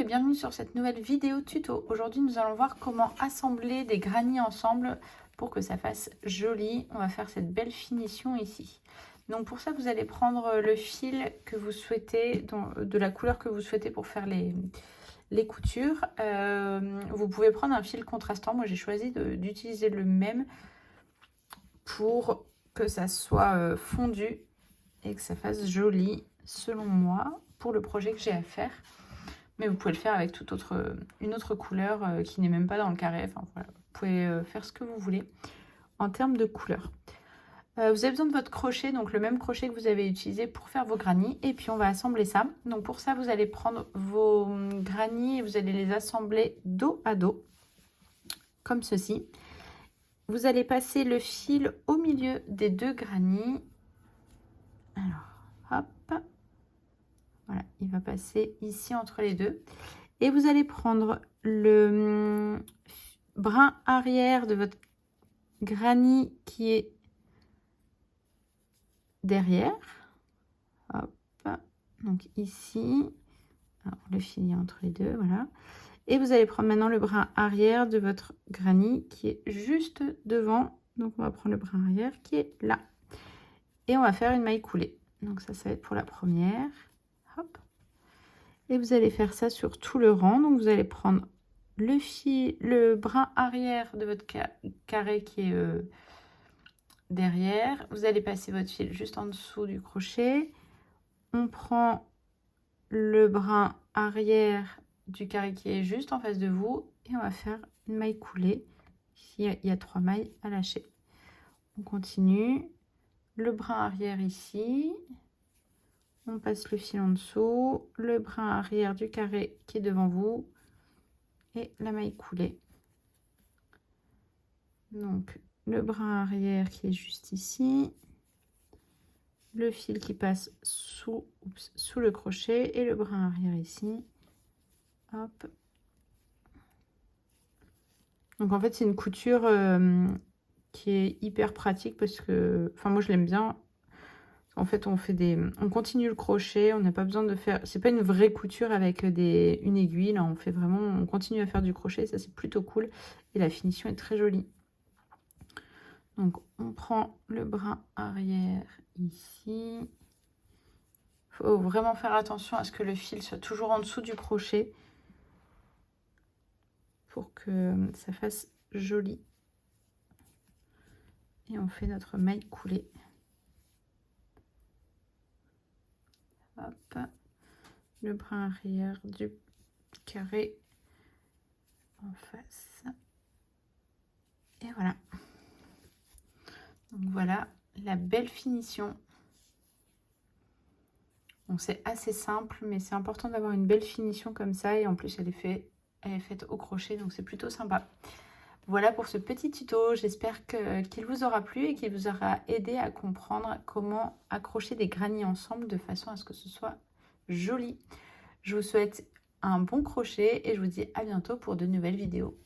et bienvenue sur cette nouvelle vidéo tuto. Aujourd'hui, nous allons voir comment assembler des granits ensemble pour que ça fasse joli. On va faire cette belle finition ici. Donc pour ça, vous allez prendre le fil que vous souhaitez, de la couleur que vous souhaitez pour faire les coutures. Vous pouvez prendre un fil contrastant. Moi, j'ai choisi d'utiliser le même pour que ça soit fondu et que ça fasse joli selon moi pour le projet que j'ai à faire. Mais vous pouvez le faire avec une autre couleur qui n'est même pas dans le carré. Enfin, voilà. Vous pouvez faire ce que vous voulez en termes de couleur. Vous avez besoin de votre crochet, donc le même crochet que vous avez utilisé pour faire vos granits. Et puis on va assembler ça. Donc pour ça, vous allez prendre vos granits et vous allez les assembler dos à dos, comme ceci. Vous allez passer le fil au milieu des deux granits. Alors, hop. Voilà, il va passer ici entre les deux. Et vous allez prendre le brin arrière de votre granit qui est derrière. Hop. Donc ici. Alors, le fil est entre les deux, voilà. Et vous allez prendre maintenant le brin arrière de votre granit qui est juste devant. Donc on va prendre le brin arrière qui est là. Et on va faire une maille coulée. Donc ça va être pour la première. Hop. Et vous allez faire ça sur tout le rang. Donc vous allez prendre le brin arrière de votre carré qui est derrière. Vous allez passer votre fil juste en dessous du crochet. On prend le brin arrière du carré qui est juste en face de vous et on va faire une maille coulée. Ici, il y a 3 mailles à lâcher. On continue. Le brin arrière ici. On passe le fil en dessous, le brin arrière du carré qui est devant vous et la maille coulée. Donc le brin arrière qui est juste ici, le fil qui passe sous le crochet et le brin arrière ici. Hop. Donc en fait c'est une couture qui est hyper pratique parce que, enfin moi je l'aime bien. En fait, on continue le crochet, on n'a pas besoin de faire, c'est pas une vraie couture avec une aiguille, là, on continue à faire du crochet, ça c'est plutôt cool et la finition est très jolie. Donc on prend le brin arrière ici. Il faut vraiment faire attention à ce que le fil soit toujours en dessous du crochet pour que ça fasse joli. Et on fait notre maille coulée. Hop, le brin arrière du carré en face. Et voilà. Donc voilà la belle finition. Bon, c'est assez simple, mais c'est important d'avoir une belle finition comme ça. Et en plus, elle est faite au crochet, donc c'est plutôt sympa. Voilà pour ce petit tuto. J'espère qu'il vous aura plu et qu'il vous aura aidé à comprendre comment accrocher des granits ensemble de façon à ce que ce soit joli. Je vous souhaite un bon crochet et je vous dis à bientôt pour de nouvelles vidéos.